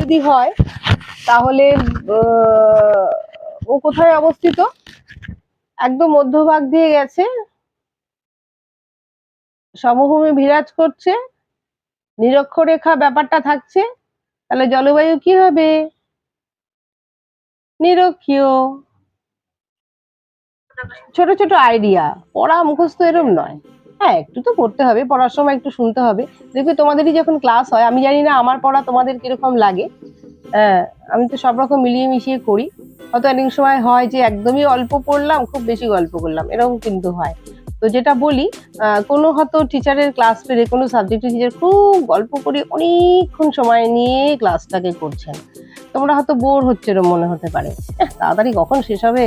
যদি হয় তাহলে ও কোথায় অবস্থিত? একদম মধ্যভাগ দিয়ে গেছে, সমভূমি বিরাজ করছে, নিরক্ষরেখা ব্যাপারটা থাকছে, তাহলে জলবায়ু কি হবে? নিরক্ষীয়। ছোট ছোট আইডিয়া, পড়া মুখস্থ এরম নয়। হ্যাঁ, একটু তো পড়তে হবে, পড়ার সময় একটু শুনতে হবে। দেখবে তোমাদেরই যখন ক্লাস হয়, আমি জানি না আমার পড়া তোমাদের কিরকম লাগে। হ্যাঁ, আমি তো সব রকম মিলিয়ে মিশিয়ে করি। হয়তো অনেক সময় হয় যে একদমই অল্প পড়লাম, খুব বেশি গল্প করলাম, এরকম কিন্তু হয়। তো যেটা বলি, কোনো হয়তো টিচারের ক্লাস পেলে, কোনো সাবজেক্টের টিচার খুব গল্প করে অনেকক্ষণ সময় নিয়ে ক্লাসটাকে করছেন, তোমরা হয়তো বোর হচ্ছে এরকম মনে হতে পারে, তাড়াতাড়ি কখন শেষ হবে,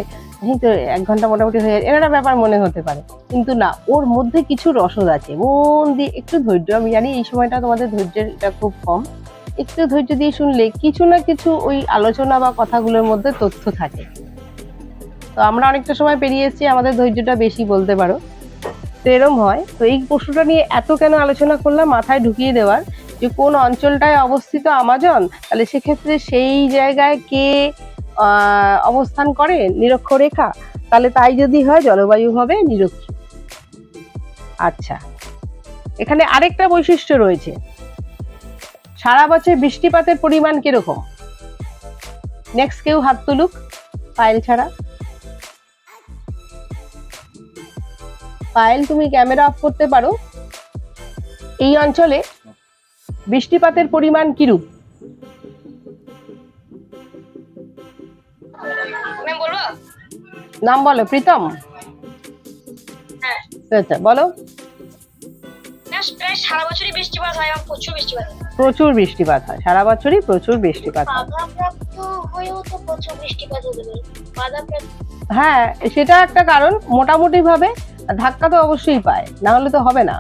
এই তো 1 ঘন্টা মোটামুটি হয়ে এর একটা ব্যাপার মনে হতে পারে। কিন্তু না, ওর মধ্যে কিছু রসদ আছে, মন দিয়ে একটু ধৈর্য, আমি জানি এই সময়টা তোমাদের ধৈর্যের এটা খুব কম, একটু ধৈর্য দিয়ে শুনলে কিছু না কিছু ওই আলোচনা বা কথাগুলোর মধ্যে তথ্য থাকে। তো আমরা অনেকটা সময় পেরিয়ে এসেছি, আমাদের ধৈর্যটা বেশি বলতে পারো। তো এরম হয়। তো এই প্রশ্নটা নিয়ে এত কেন আলোচনা করলাম, মাথায় ঢুকিয়ে দেওয়ার, যে কোন অঞ্চলটায় অবস্থিত আমাজন, তাহলে সেক্ষেত্রে সেই জায়গায় কে অবস্থান করে? নিরক্ষরেখা। তাহলে তাই যদি হয়, জলবায়ু হবে নিরক্ষীয়। আচ্ছা, এখানে আরেকটা বৈশিষ্ট্য রয়েছে, সারা বছর বৃষ্টিপাতের পরিমাণ কিরকম? নেক্সট কেউ হাত তুলুক, পায়েল ছাড়া। পায়েল, তুমি ক্যামেরা অফ করতে পারো। এই অঞ্চলে বৃষ্টিপাতের পরিমাণ কিরূপ? নাম বলো। প্রীতম? আচ্ছা, বলো। সারা বছরই বৃষ্টিপাত হয় এবং প্রচুর বৃষ্টিপাত হয়। প্রচুর বৃষ্টিপাত হয়, সারা বছরই প্রচুর বৃষ্টিপাত হয়। বাধাপ্রাপ্ত হয়েও তো প্রচুর বৃষ্টিপাত হতে পারে। বাধাপ্রাপ্ত, হ্যাঁ, সেটা একটা কারণ। মোটামুটি ভাবে ধাক্কা তো অবশ্যই পায়, না হলে তো হবে না।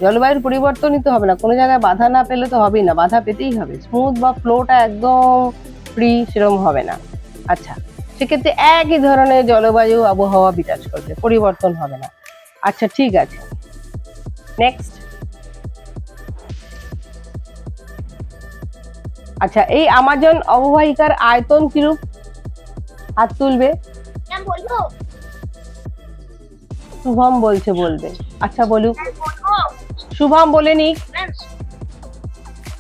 জলবায়ুর পরিবর্তনই তো হবে না, কোনো জায়গায় বাধা না পেলে তো হবেই না, বাধা পেতেই হবে। স্মুথ বা ফ্লোটা একদম ফ্রি সেরকম হবে না। আচ্ছা, সেক্ষেত্রে একই ধরনের জলবায়ু আবহাওয়া বিরাজ করবে, পরিবর্তন হবে না। আচ্ছা, ঠিক আছে, নেক্সট। আচ্ছা, এই আমাজন অববাহিকার আয়তন কিরূপ? হাত তুলবে। বলবো? শুভম বলছে বলবে। আচ্ছা, বলুক। শুভম বলে নিক।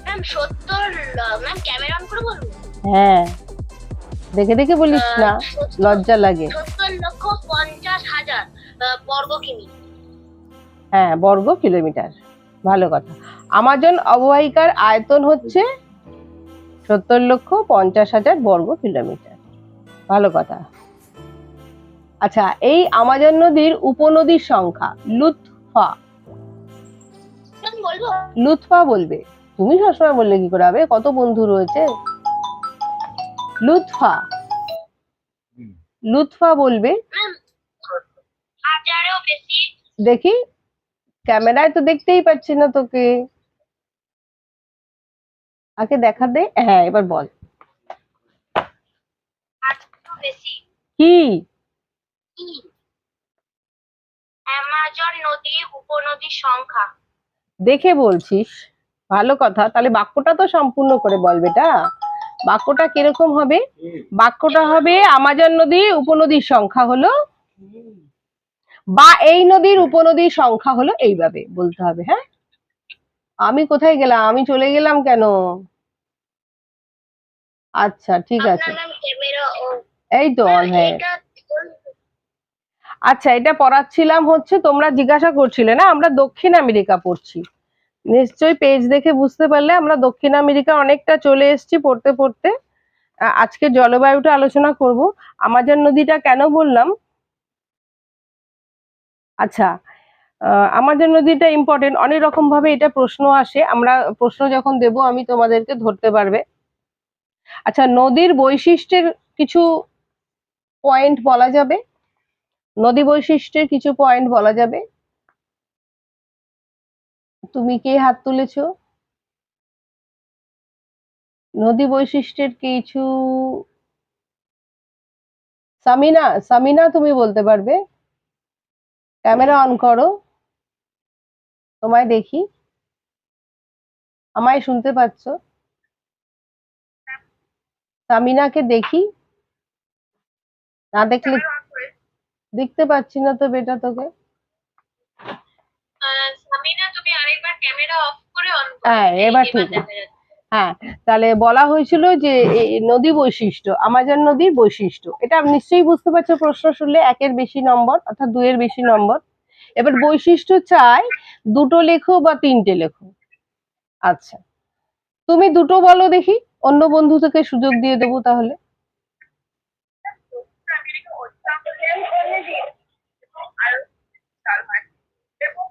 ম্যাম 70, ম্যাম ক্যামেরা অন করে বলবো? হ্যাঁ, দেখে দেখে বলিস না, লজ্জা লাগে। 70,50,000 বর্গ কিমি। হ্যাঁ, বর্গ কিলোমিটার। ভালো কথা। আমাজন অববাহিকার আয়তন হচ্ছে 70,50,000 বর্গ কিলোমিটার। ভালো কথা। আচ্ছা, এই আমাজন নদীর উপনদীর সংখ্যা? লুৎফা। বলবো? লুৎফা বলবে। তুমি সবসময় বললে কি করে হবে, কত বন্ধু রয়েছে। লুৎফা, লুৎফা বলবে। হাজারেও বেশি। দেখি, ক্যামেরায় তো দেখতেই পাচ্ছি না তোকে, আগে দেখা দে। হ্যাঁ, এবার বল। বেশি। কি? অ্যামাজন নদীর উপনদীর সংখ্যা। দেখে বলছিস, ভালো কথা। তাহলে বাক্যটা তো সম্পূর্ণ করে বল বেটা। বাক্যটা কিরকম হবে? বাক্যটা হবে, আমাজন নদীর উপনদীর সংখ্যা হলো, বা এই নদীর উপনদীর সংখ্যা হলো, এইভাবে বলতে হবে। হ্যাঁ, আমি কোথায় গেলাম, আমি চলে গেলাম কেন? আচ্ছা, ঠিক আছে, এই তো অন। হ্যাঁ, আচ্ছা, এটা পড়াচ্ছিলাম হচ্ছে, তোমরা জিজ্ঞাসা করছিলে না আমরা দক্ষিণ আমেরিকা পড়ছি, নিশ্চয়ই পেজ দেখে বুঝতে পারলে আমরা দক্ষিণ আমেরিকা অনেকটা চলে এসেছি পড়তে পড়তে। আজকে জলবায়ুটা আলোচনা করব। আমাজন নদীটা কেন বললাম? আচ্ছা, আমাজন নদীটা ইম্পর্টেন্ট, অনেক রকম ভাবে এটা প্রশ্ন আসে, আমরা প্রশ্ন যখন দেব আমি তোমাদেরকে ধরতে পারবে। আচ্ছা, নদীর বৈশিষ্ট্যের কিছু পয়েন্ট বলা যাবে, নদী বৈশিষ্ট্যের কিছু পয়েন্ট বলা যাবে। তুমি কে হাত তুলেছো? নদী বৈশিষ্ট্যের কিছু, সামিনা, সামিনা তুমি বলতে পারবে? ক্যামেরা অন করো, তোমায় দেখি, আমায় শুনতে পাচ্ছ? সামিনাকে দেখি, না দেখলে দেখতে পাচ্ছি না তো বেটা তোকে। সামিনা তুমি আরেকবার ক্যামেরা অফ করে অন করো। হ্যাঁ এবার ঠিক। হ্যাঁ, তাহলে বলা হয়েছিল যে এই নদী বৈশিষ্ট্য, আমাজন নদীর বৈশিষ্ট্য, এটা নিশ্চয়ই বুঝতে পারছো প্রশ্ন শুনলে, 1-এর বেশি নম্বর অর্থাৎ 2-এর বেশি নম্বর। এবার বৈশিষ্ট্য চাই, দুটো লেখো বা 3টে লেখো। আচ্ছা, তুমি দুটো বলো দেখি, অন্য বন্ধু থেকে সুযোগ দিয়ে দেবো তাহলে। এবং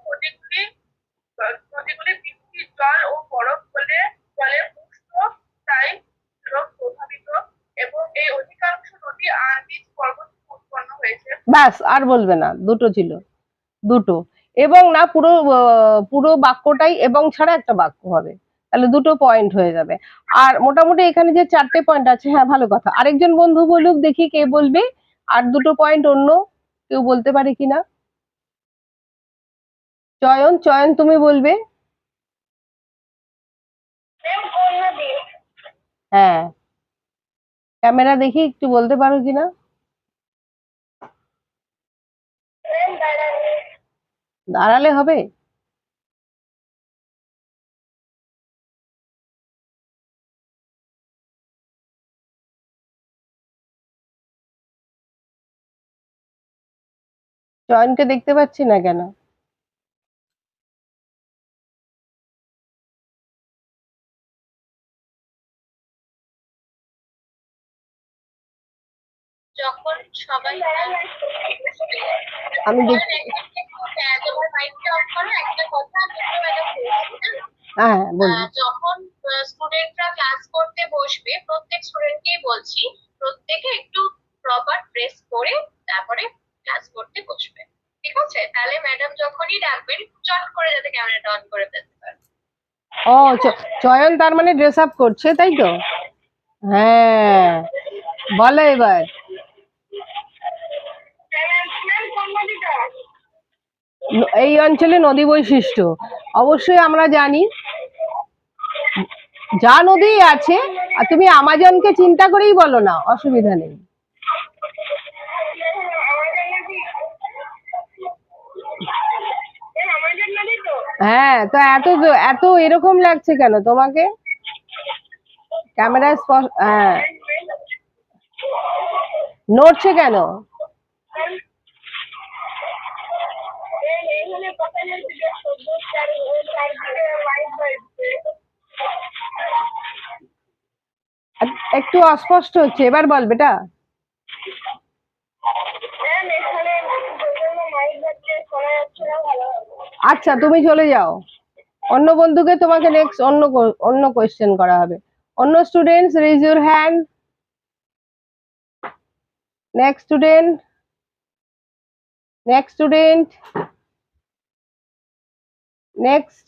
নদীগুলি বৃষ্টির জল ও বরফ হলে জলে পুষ্ট, তাই রোগ প্রভাবিত, এবং এই অধিকাংশ নদী আরবিজ পর্বত থেকে উৎপন্ন হয়েছে। ব্যাস, আর বলবে না, দুটো ছিল, দুটো। এবং না, পুরো পুরো বাক্যটাই এবং ছাড়া একটা বাক্য হবে, তাহলে 2টো পয়েন্ট হয়ে যাবে। আর মোটামুটি এখানে যে 4টে পয়েন্ট আছে, হ্যাঁ ভালো কথা, আরেকজন বন্ধু বলুক দেখি কে বলবে, আর 2টো পয়েন্ট অন্য কেউ বলতে পারে কিনা। চয়ন, চয়ন তুমি বলবে। হ্যাঁ, ক্যামেরা দেখি একটু বলতে পারো কিনা। দাঁড়ালে হবে? চয়নকে দেখতে পাচ্ছি না কেন? যখন সবাই আমি তোমার মাইকটা অফ করো, একটা কথা বলতে ম্যাডাম বলছি। হ্যাঁ বলুন। যখন স্টুডেন্টরা ক্লাস করতে বসবে, প্রত্যেক স্টুডেন্টকেই বলছি প্রত্যেকে একটু প্রপার ড্রেস পরে তারপরে ক্লাস করতে বসবে, ঠিক আছে? তাহলে ম্যাডাম যখনই ডাকবেন চট করে যাতে ক্যামেরাটা অন করে ফেলতে পারে। ও, চয়ন তার মানে ড্রেস আপ করছে, তাই তো? হ্যাঁ, বলো এবার। এই অঞ্চলে নদী বৈশিষ্ট্য অবশ্যই আমরা জানি, যা নদী আছে, আর তুমি আমাজনকে চিন্তা করেই বলো না, অসুবিধা নেই। হ্যাঁ, তো এত এত এরকম লাগছে কেন তোমাকে? ক্যামেরায় স্পষ্ট, হ্যাঁ, নড়ছে কেন? একটু অস্পষ্ট হচ্ছে, এবার বল বেটা। আচ্ছা, তুমি চলে যাও, অন্য বন্ধুকে তোমাকে নেক্সট অন্য কোয়েশ্চেন করা হবে। অন্য students raise your hand. Next student, next student, next.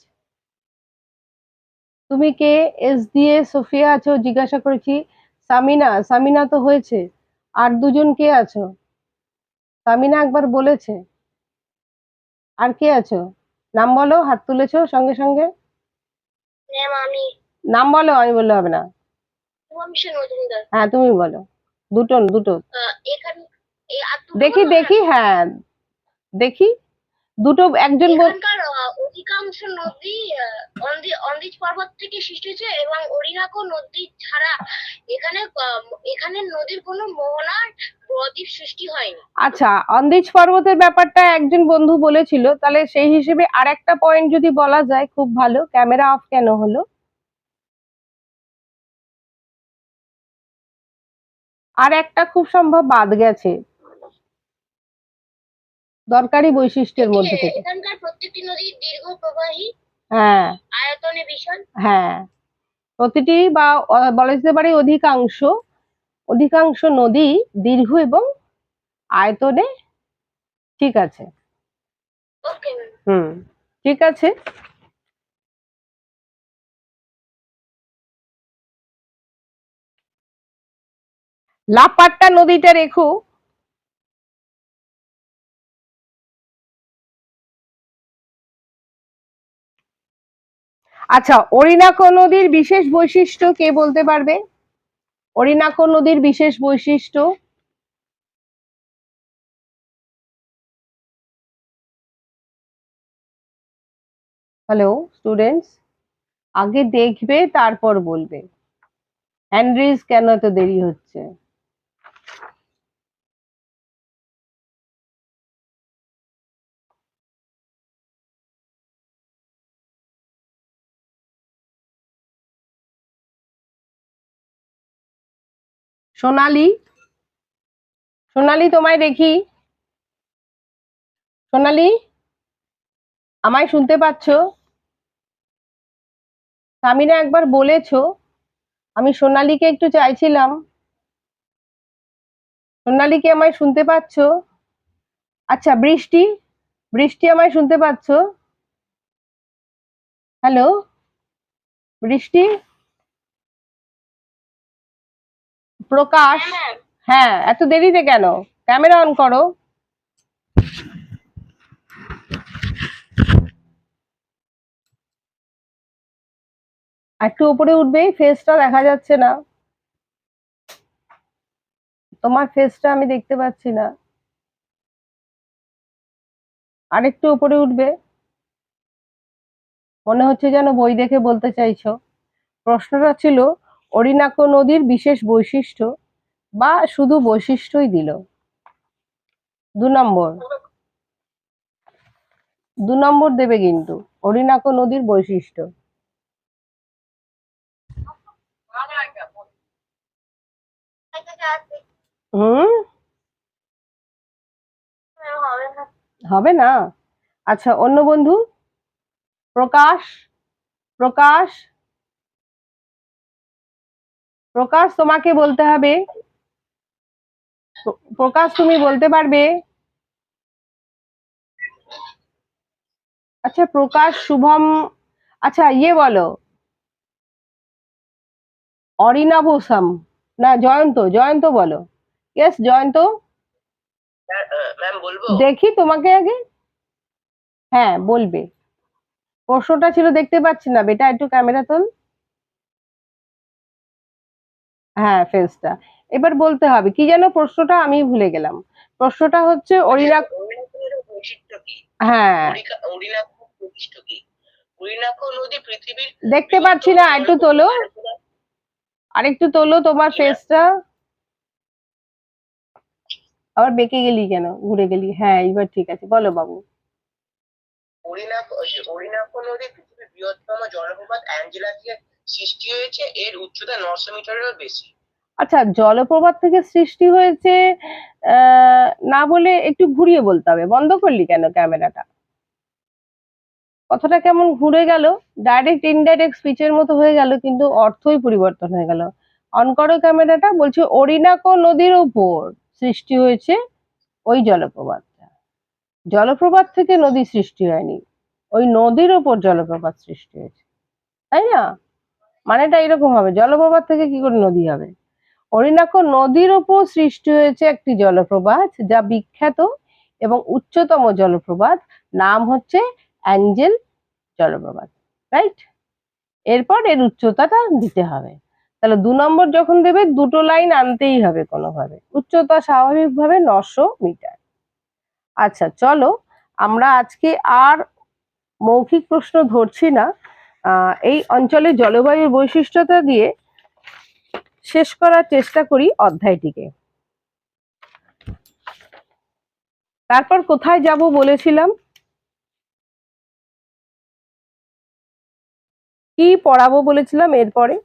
তুমি কে? এস দিয়ে সোফিয়া আছো, জিজ্ঞাসা করেছি। সামিনা, সামিনা তো হয়েছে, আর দুজন কে আছো? সামিনা একবার বলেছে, আর কে আছো? নাম বলো, হাত তুলেছো সঙ্গে সঙ্গে। ম্যাম আমি। নাম বলো, আমি বললে হবে না। শুভমিশন মজুমদার। হ্যাঁ তুমি বলো, দুটো দুটো। এখানে দেখি দেখি, হ্যাঁ দেখি, দুটো একজন এখানকার অধিকাংশ নদী অন্দিজ পর্বত থেকে সৃষ্টি হয়েছে, এবং অরিনাকো নদী ছাড়া এখানে নদীর কোনো মোহনার বদ্বীপ সৃষ্টি হয়নি। আচ্ছা, অন্দিজ পর্বতের ব্যাপারটা একজন বন্ধু বলেছিল, তাহলে সেই হিসেবে আর একটা পয়েন্ট যদি বলা যায় খুব ভালো। ক্যামেরা অফ কেন হলো? আর একটা খুব সম্ভব বাদ গেছে দরকারি বৈশিষ্ট্যের মধ্যে থেকে। এখানকার প্রত্যেকটি নদী দীর্ঘ প্রবাহী, হ্যাঁ আয়তনে বিশাল। হ্যাঁ, প্রতিটি বা বলা যেতে পারে অধিকাংশ, অধিকাংশ নদী দীর্ঘ এবং আয়তনে, ঠিক আছে। ওকে হুম, ঠিক আছে। লাপাট্টা নদীটা রেখো। আচ্ছা, অরিনাকো নদীর বিশেষ বৈশিষ্ট্য কে বলতে পারবে? অরিনাকো নদীর বিশেষ বৈশিষ্ট্য। হ্যালো স্টুডেন্টস, আগে দেখবে তারপর বলবে। হ্যান্ড কেন এত দেরি হচ্ছে? সোনালি, সোনালি তোমায় দেখি। সোনালি, আমায় শুনতে পাচ্ছ? সামিনা একবার বলেছো, আমি সোনালীকে একটু চাইছিলাম। সোনালীকে আমায় শুনতে পাচ্ছ? আচ্ছা বৃষ্টি, বৃষ্টি আমায় শুনতে পাচ্ছ? হ্যালো বৃষ্টি, প্রকাশ। হ্যাঁ ম্যাম। হ্যাঁ, এত দেরিতে কেন? ক্যামেরা অন করো। একটু উপরে উঠবে, ফেসটা দেখা যাচ্ছে না, তোমার ফেসটা আমি দেখতে পাচ্ছি না। আরেকটু উপরে উঠবে, মনে হচ্ছে যেন বই দেখে বলতে চাইছো। প্রশ্নটা ছিল অরিনাকো নদীর বিশেষ বৈশিষ্ট্য, বা শুধু বৈশিষ্ট্যই দিল। 2 নম্বর, 2 নম্বর দেবে কিন্তু, অরিনাকো নদীর বৈশিষ্ট্য। হুম, হবে না। হবে না? আচ্ছা অন্য বন্ধু, প্রকাশ, প্রকাশ, প্রকাশ তোমাকে বলতে হবে। প্রকাশ তুমি বলতে পারবে? আচ্ছা প্রকাশ, শুভম, আচ্ছা ইয়ে বলো, অরিনাভসাম, না জয়ন্ত, জয়ন্ত বলো। ইয়েস জয়ন্ত। ম্যাম বলবো? দেখি তোমাকে আগে। হ্যাঁ বলবে। প্রশ্নটা ছিল দেখতে পাচ্ছি না বেটা, একটু ক্যামেরা তোল। হ্যাঁ ফেসটা এবার বলতে হবে। কি যেন প্রশ্নটা, আমি ভুলে গেলাম। প্রশ্নটা হচ্ছে অরিনাকোর বৈশিষ্ট্য কি? হ্যাঁ অরিনাকোর বৈশিষ্ট্য কি? অরিনাকো নদী পৃথিবীর দেখতে পাচ্ছি না, একটু তোলো, আরেকটু তোলো তোমার ফেসটা। আবার বেঁকে গেলি কেন, ঘুরে গেলি? হ্যাঁ এবার ঠিক আছে, বলো বাবু। অরিনাকো নদী পৃথিবীর বৃহত্তম জলপ্রপাত অ্যাঞ্জেলা থেকে সৃষ্টি হয়েছে। এর উচ্চতা 900 মিটারেরও বেশি। আচ্ছা জলপ্রপাত থেকে সৃষ্টি হয়েছে না বলে একটু ঘুরিয়ে বলতে হবে। বন্ধ করলি কেন ক্যামেরাটা? কথাটা কেমন ঘুরে গেল, ডাইরেক্ট ইনডাইরেক্ট স্পিচের মতো হয়ে গেল, কিন্তু অর্থই পরিবর্তন হয়ে গেল। অন করো ক্যামেরাটা। বলছে অরিনাকো নদীর উপর সৃষ্টি হয়েছে ওই জলপ্রপাতটা। জলপ্রপাত থেকে নদী সৃষ্টি হয়নি, ওই নদীর ওপর জলপ্রপাত সৃষ্টি হয়েছে, তাই না? মানেটা এরকম হবে, জলপ্রপাত থেকে কি করে নদী হবে? অরিনাকো নদীর উপর সৃষ্টি হয়েছে একটি জলপ্রপাত, যা বিখ্যাত এবং উচ্চতম জলপ্রপাত। নাম হচ্ছে অ্যাঞ্জেল জলপ্রপাত, রাইট? এরপর এর উচ্চতাটা দিতে হবে। তাহলে 2 নম্বর যখন দেবে, দুটো লাইন আনতেই হবে কোনোভাবে। উচ্চতা স্বাভাবিকভাবে 900 মিটার। আচ্ছা চলো, আমরা আজকে আর মৌখিক প্রশ্ন ধরছি না। এই অঞ্চলের জলবায়ুর বৈশিষ্ট্যতা দিয়ে শেষ করার চেষ্টা করি অধ্যায়টিকে। তারপর কোথায় যাব বলেছিলাম, কি পড়াবো বলেছিলাম এরপরে?